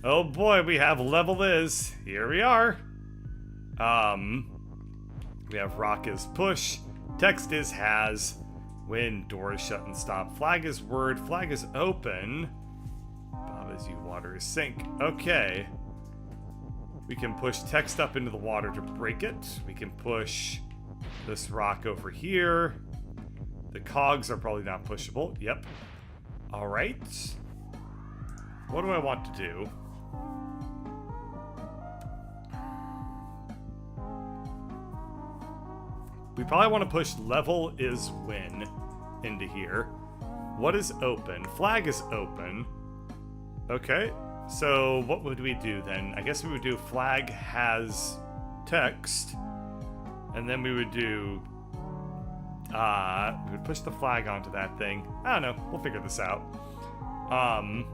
Oh boy, we have level is. Here we are. We have rock is push, text is has, when, door is shut and stop, flag is word, flag is open, bob is you, water is sink. Okay. We can push text up into the water to break it. We can push this rock over here. The cogs are probably not pushable. Yep. Alright. What do I want to do? We probably want to push level is win into here. What is open? Flag is open. Okay. So what would we do then? I guess we would do flag has text. And then we would do... we would push the flag onto that thing. I don't know. We'll figure this out. I'm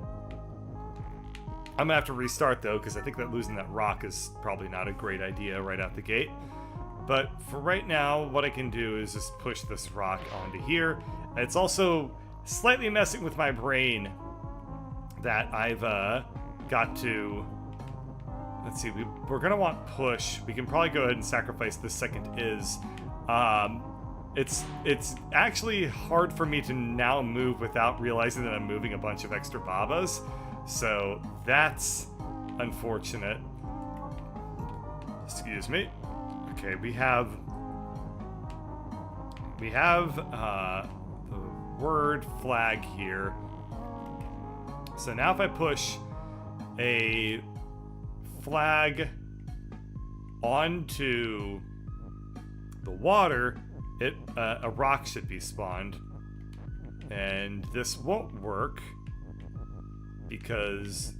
gonna have to restart though, because I think that losing that rock is probably not a great idea right out the gate. But for right now, what I can do is just push this rock onto here. It's also slightly messing with my brain that I've got to... Let's see, we're gonna want push. We can probably go ahead and sacrifice this second is. It's actually hard for me to now move without realizing that I'm moving a bunch of extra babas. So that's unfortunate. Excuse me. Okay, we have the word flag here. So now if I push a flag onto the water, a rock should be spawned. And this won't work because,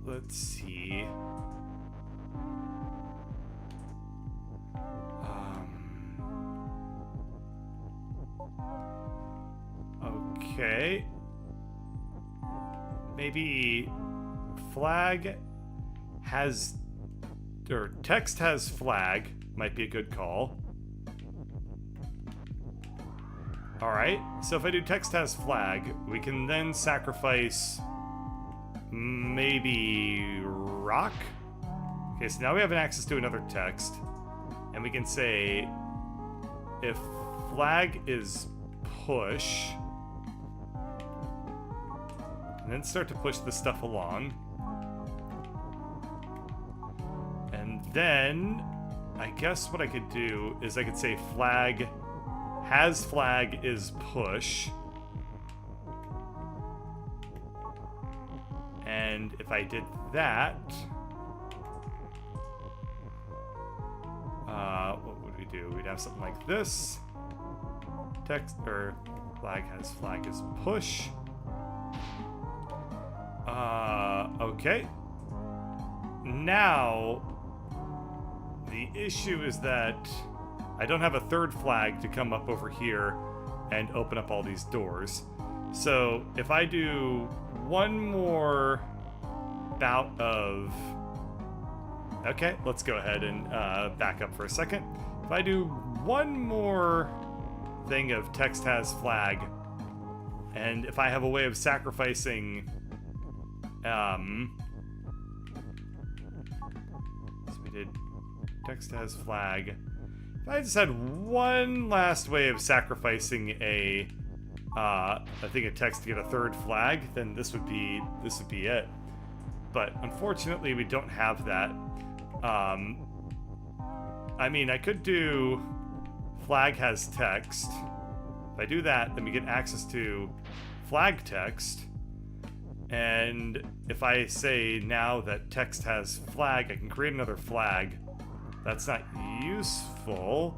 let's see. Okay. Maybe flag has, or text has flag might be a good call. Alright, so if I do text has flag, we can then sacrifice maybe rock? Okay, so now we have an access to another text, and we can say if flag is push, and then start to push this stuff along. And then I guess what I could do is I could say flag has flag is push. And if I did that, what would we do? We'd have something like this. Text, or flag has flag is push. Okay. Now, the issue is that I don't have a third flag to come up over here and open up all these doors. So if I do one more bout of... Okay, let's go ahead and back up for a second. If I do one more thing of text has flag, and if I have a way of sacrificing... so we did text has flag. If I just had one last way of sacrificing a thing of text to get a third flag, then this would be it. But unfortunately, we don't have that. I mean, I could do flag has text. If I do that, then we get access to flag text. And if I say now that text has flag, I can create another flag. That's not useful,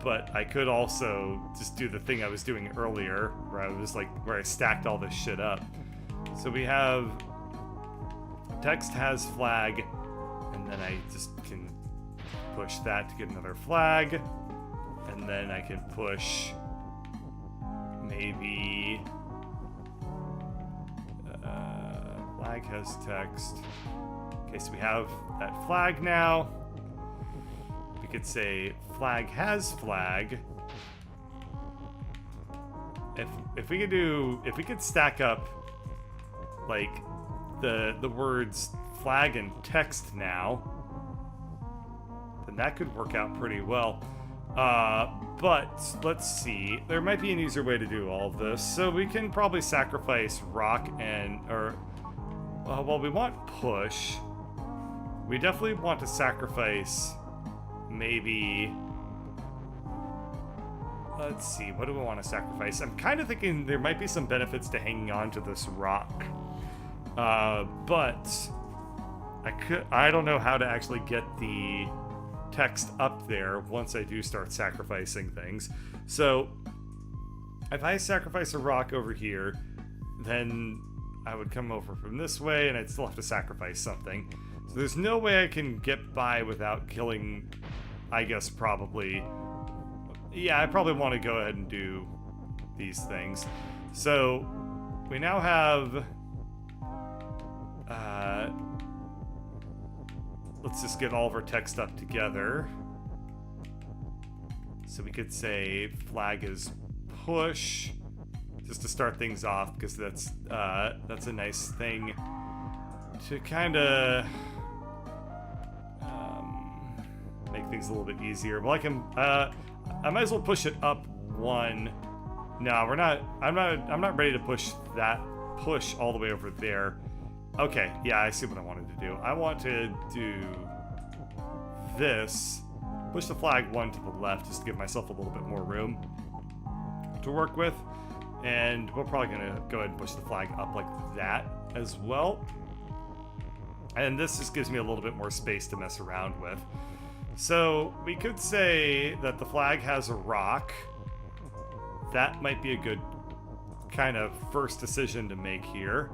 but I could also just do the thing I was doing earlier, where I stacked all this shit up. So we have text has flag, and then I just can push that to get another flag, and then I can push maybe flag has text. Okay, so we have that flag now. We could say flag has flag. If we could stack up like the words flag and text now, then that could work out pretty well. But let's see. There might be an easier way to do all of this. So we can probably sacrifice rock well, we want push. We definitely want to sacrifice maybe... Let's see, what do we want to sacrifice? I'm kind of thinking there might be some benefits to hanging on to this rock. But I don't know how to actually get the text up there once I do start sacrificing things. So if I sacrifice a rock over here, then I would come over from this way and I'd still have to sacrifice something. So there's no way I can get by without killing, I guess probably... Yeah, I probably want to go ahead and do these things. So we now have... let's just get all of our text up together. So we could say flag is push, just to start things off, because that's a nice thing to kind of make things a little bit easier. Well, I might as well push it up one. No, we're not. I'm not ready to push all the way over there. Okay, yeah, I see what I wanted to do. I want to do this. Push the flag one to the left just to give myself a little bit more room to work with. And we're probably going to go ahead and push the flag up like that as well. And this just gives me a little bit more space to mess around with. So we could say that the flag has a rock. That might be a good kind of first decision to make here.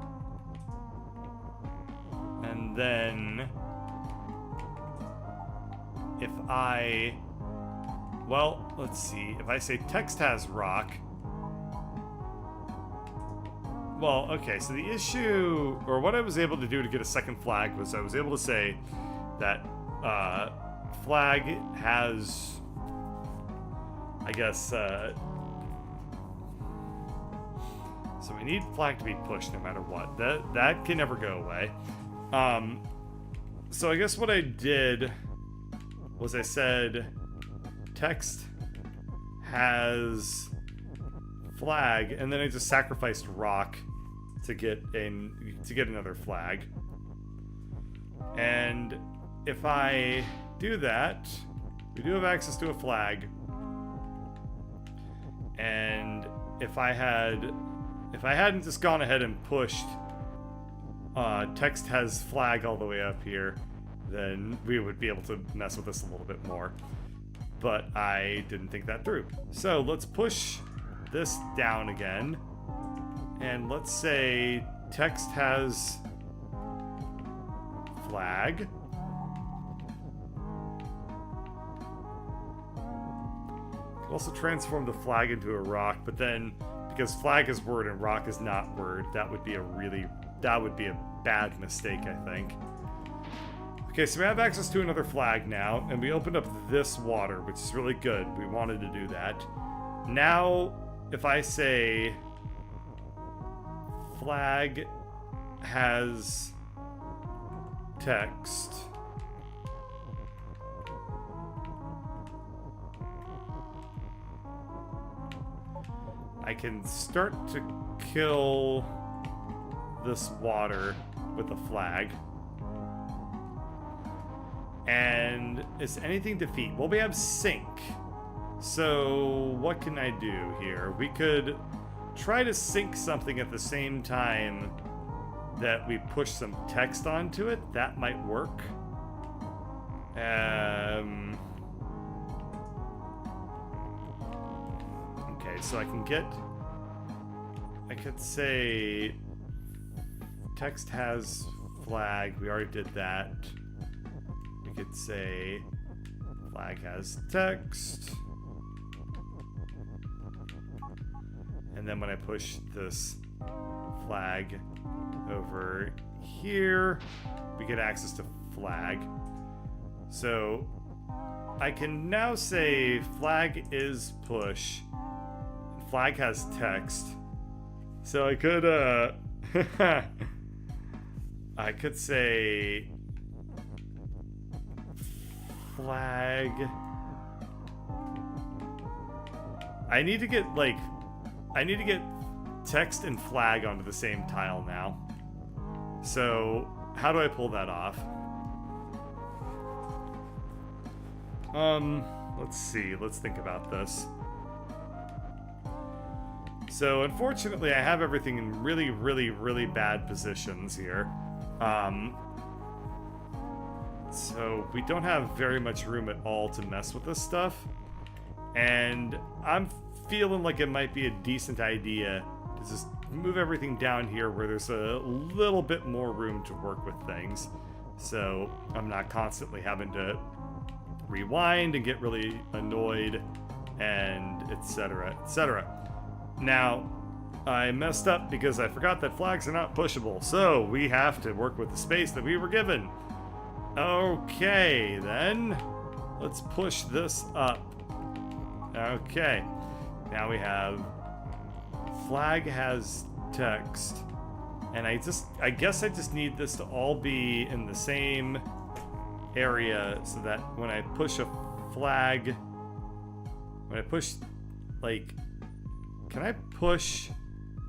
And then if let's see. If I say text has rock. Well, okay, so the issue, or what I was able to do to get a second flag was I was able to say that flag has, I guess, so we need flag to be pushed no matter what. That can never go away. So I guess what I did was I said text has flag, and then I just sacrificed rock to get another flag. And if I do that, we do have access to a flag. And if I hadn't just gone ahead and pushed text has flag all the way up here, then we would be able to mess with this a little bit more. But I didn't think that through. So let's push this down again. And let's say text has flag. Could also transform the flag into a rock, but then because flag is word and rock is not word, that would be a bad mistake, I think. Okay, so we have access to another flag now, and we opened up this water, which is really good. We wanted to do that. Now, if I say flag has text, I can start to kill this water with a flag. And is anything defeat? Well, we have sink. So what can I do here? We could try to sink something at the same time that we push some text onto it. That might work. Okay, so I could say text has flag. We already did that. We could say flag has text. And then when I push this flag over here, we get access to flag. So I can now say flag is push. Flag has text. So I could I could say flag. I need to get text and flag onto the same tile now. So how do I pull that off? Let's see. Let's think about this. So unfortunately, I have everything in really, really, really bad positions here. So we don't have very much room at all to mess with this stuff. And I'm feeling like it might be a decent idea to just move everything down here where there's a little bit more room to work with things. So I'm not constantly having to rewind and get really annoyed and etc, etc. Now, I messed up because I forgot that flags are not pushable, so we have to work with the space that we were given. Okay, then. Let's push this up. Okay. Now we have flag has text. And I guess I just need this to all be in the same area so that when I push a flag, when I push, like, can I push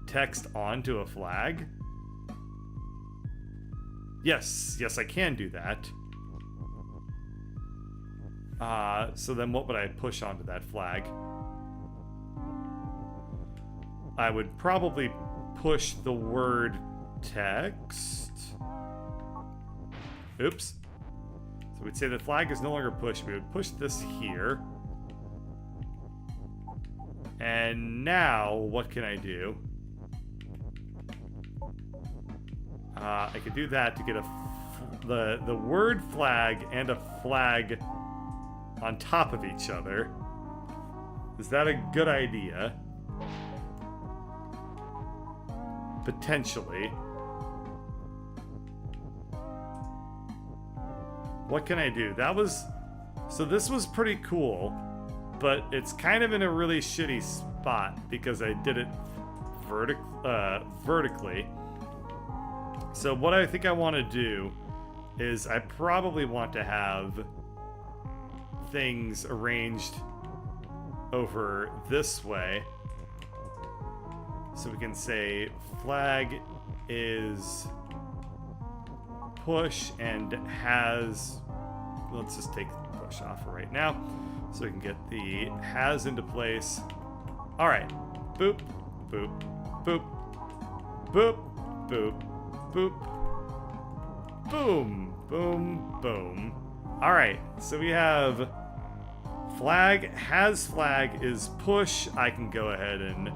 text onto a flag? Yes, I can do that. So then what would I push onto that flag? I would probably push the word text. Oops. So we'd say the flag is no longer pushed. We would push this here. And now, what can I do? I could do that to get the word flag and a flag on top of each other. Is that a good idea? Potentially. What can I do? So this was pretty cool, but it's kind of in a really shitty spot because I did it vertically. So what I think I want to do is I probably want to have things arranged over this way. So we can say flag is push and has, let's just take push off for right now so we can get the has into place. All right, boop, boop, boop, boop, boop, boop, boom, boom, boom. All right, so we have flag has flag is push. I can go ahead and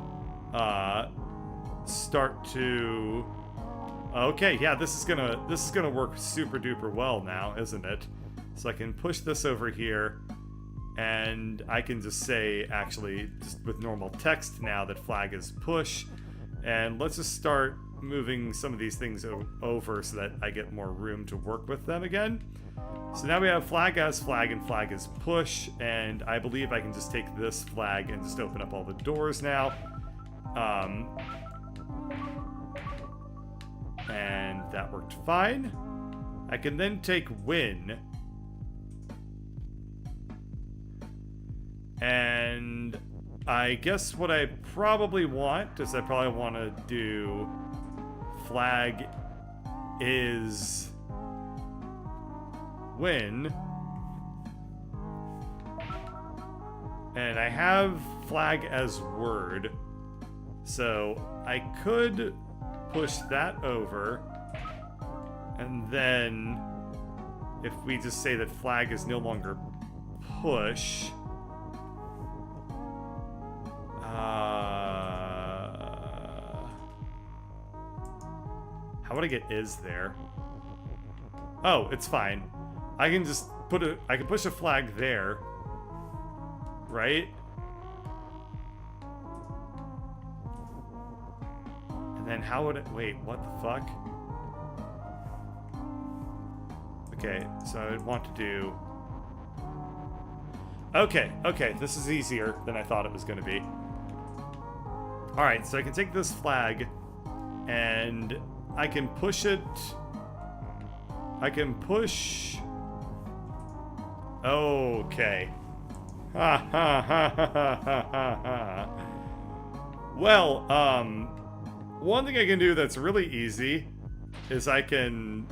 start to. Okay, yeah, this is gonna work super duper well now, isn't it? So I can push this over here, and I can just say, actually, just with normal text now, that flag is push, and let's just start moving some of these things over so that I get more room to work with them again. So now we have flag as flag and flag is push, and I believe I can just take this flag and just open up all the doors now. And that worked fine. I can then take win. And I guess what I probably want is I probably want to do flag is win. And I have flag as word. So I could push that over, and then if we just say that flag is no longer push, how would I get is there? Oh, it's fine. I can just I can push a flag there, right? Then how would it, wait, what the fuck? Okay, so I would want to do, okay, this is easier than I thought it was going to be. Alright, so I can take this flag and I can push it I can push... Okay. Ha ha ha ha ha ha ha. Well, one thing I can do that's really easy is I kind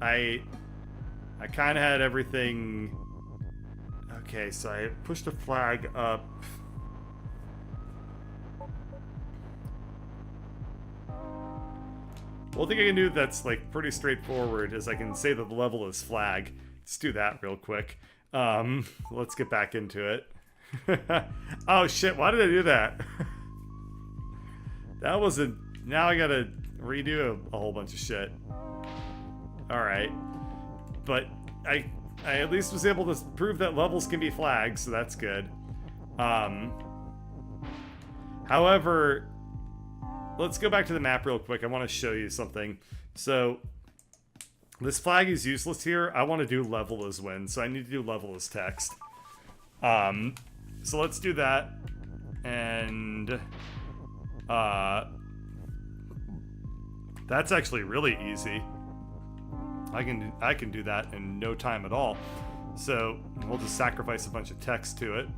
of had everything... Okay, so I pushed a flag up. One thing I can do that's like pretty straightforward is I can say that the level is flag. Let's do that real quick. Let's get back into it. Oh shit, why did I do that? That wasn't... Now I gotta redo a whole bunch of shit. Alright. But I at least was able to prove that levels can be flags, so that's good. However, let's go back to the map real quick. I want to show you something. So, this flag is useless here. I want to do level as win, so I need to do level as text. So let's do that. And that's actually really easy. I can do that in no time at all. So we'll just sacrifice a bunch of text to it.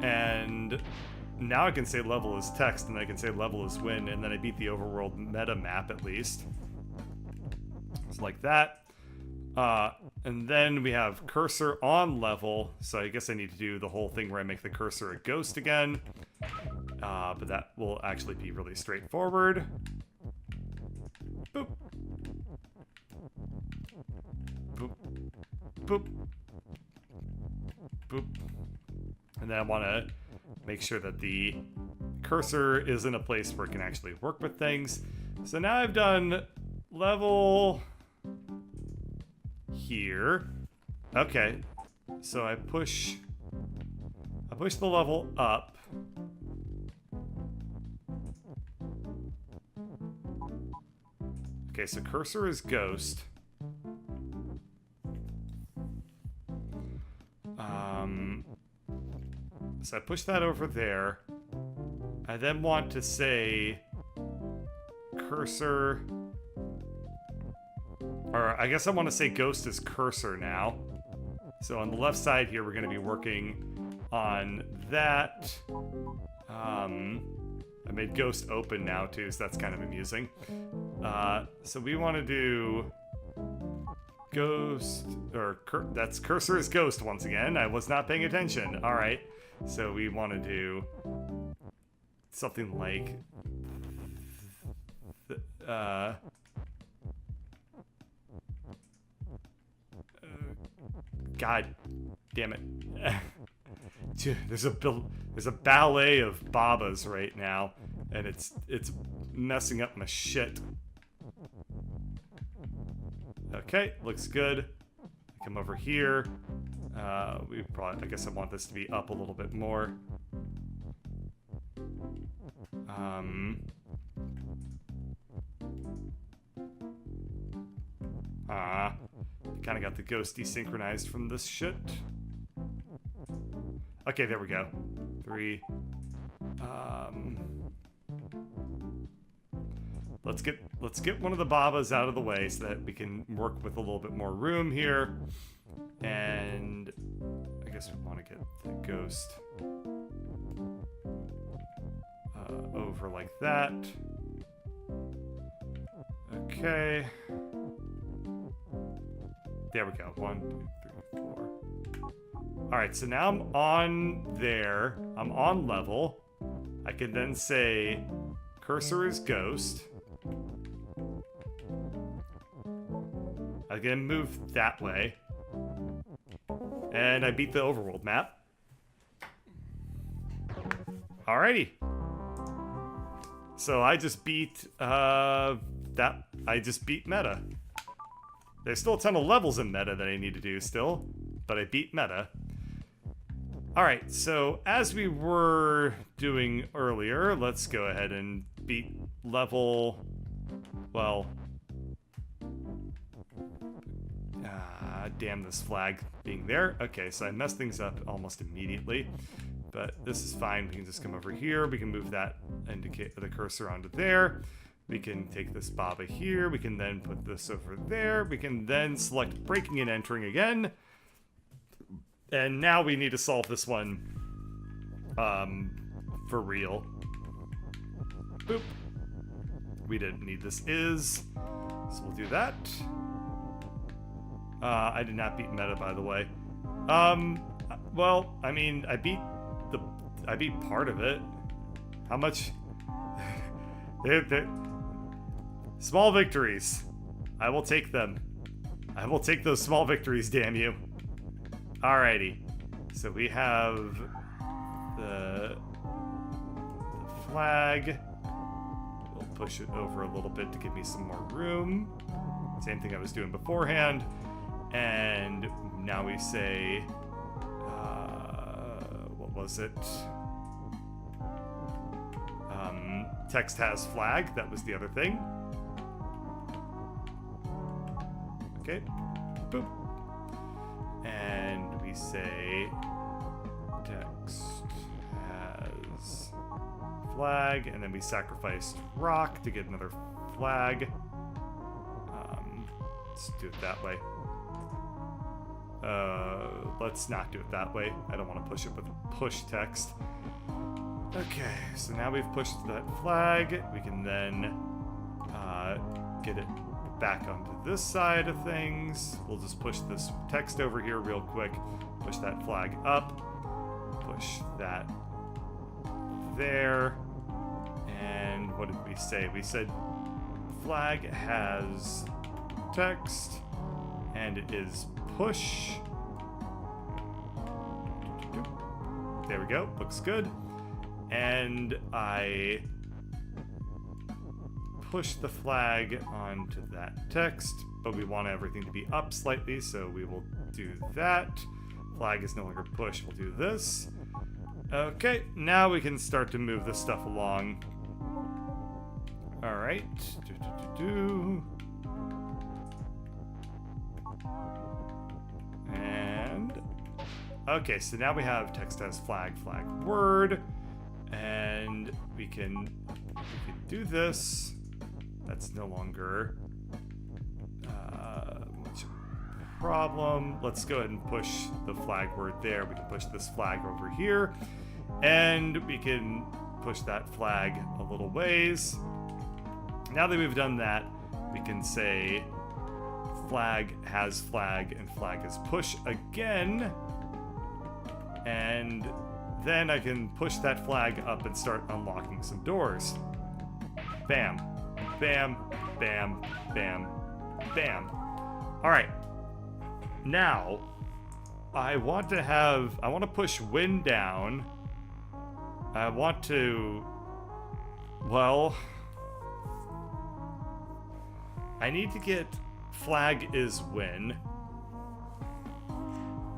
And now I can say level is text, and I can say level is win, and then I beat the overworld meta map at least. It's like that. And then we have cursor on level, so I guess I need to do the whole thing where I make the cursor a ghost again. But that will actually be really straightforward. Boop. Boop. Boop. Boop. And then I want to make sure that the cursor is in a place where it can actually work with things. So now I've done level here. Okay. So I push the level up. Okay, so cursor is ghost. So I push that over there. I then want to say cursor, or I guess I want to say ghost is cursor now. So on the left side here, we're going to be working on that. I made ghost open now too, so that's kind of amusing. So we want to do ghost, or that's cursor is ghost once again. I was not paying attention. All right. So we want to do something like God damn it. Dude, there's a ballet of babas right now, and it's messing up my shit. Okay, looks good. Come over here. I guess I want this to be up a little bit more. Kind of got the ghost desynchronized from this shit. Okay, there we go. 3. Let's get one of the babas out of the way so that we can work with a little bit more room here. And I guess we want to get the ghost over like that. Okay. There we go. 1, 2, 3, 4. Alright, so now I'm on there. I'm on level. I can then say cursor is ghost. I can move that way. And I beat the overworld map. Alrighty. So I just beat I just beat meta. There's still a ton of levels in meta that I need to do still, but I beat meta. Alright, so as we were doing earlier, let's go ahead and beat level, well, damn this flag being there. Okay, so I messed things up almost immediately, but this is fine. We can just come over here. We can move that indicate the cursor onto there. We can take this Baba here. We can then put this over there. We can then select breaking and entering again. And now we need to solve this one for real. Boop. We didn't need this is, so we'll do that. I did not beat meta, by the way. Well, I mean, I beat part of it. How much? Small victories. I will take them. I will take those small victories, damn you. Alrighty. So we have the flag. We'll push it over a little bit to give me some more room. Same thing I was doing beforehand. And now we say, what was it? Text has flag. That was the other thing. Okay. Boop. And we say text has flag, and then we sacrificed rock to get another flag. Let's do it that way. Let's not do it that way. I don't want to push it with push text. Okay, so now we've pushed that flag. We can then get it back onto this side of things. We'll just push this text over here real quick. Push that flag up. Push that there. And what did we say? We said flag has text, and it is push. There we go. Looks good. And I push the flag onto that text, but we want everything to be up slightly, so we will do that. Flag is no longer push. We'll do this. Okay, now we can start to move this stuff along. All right. And okay, so now we have text as flag, flag, word. And we can do this. That's no longer much of a problem. Let's go ahead and push the flag word there. We can push this flag over here. And we can push that flag a little ways. Now that we've done that, we can say flag has flag and flag is push again. And then I can push that flag up and start unlocking some doors. Bam, bam, bam, bam, bam. All right. Now, I want to push wind down. I want to, well, I need to get flag is win.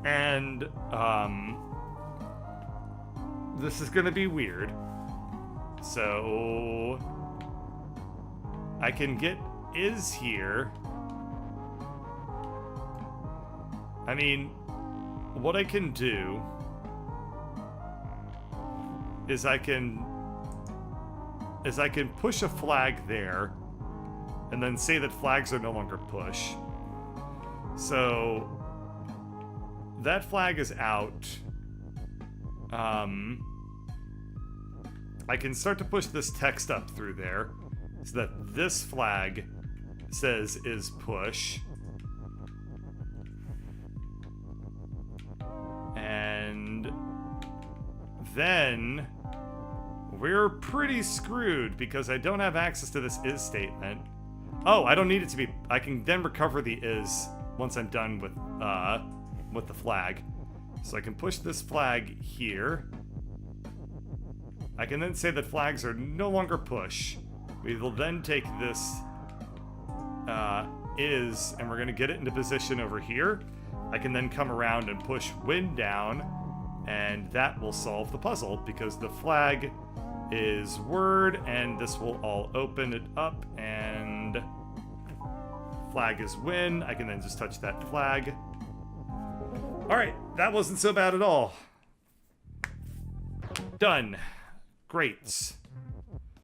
And, this is gonna be weird. So I can get is here. I mean, what I can do is I can push a flag there and then say that flags are no longer push. So that flag is out. I can start to push this text up through there so that this flag says is push. And then we're pretty screwed because I don't have access to this is statement. Oh, I don't need it to be. I can then recover the is once I'm done with the flag. So I can push this flag here. I can then say that flags are no longer push. We will then take this is, and we're going to get it into position over here. I can then come around and push wind down, and that will solve the puzzle because the flag is word, and this will all open it up, and flag is win. I can then just touch that flag. All right, that wasn't so bad at all. Done. Great.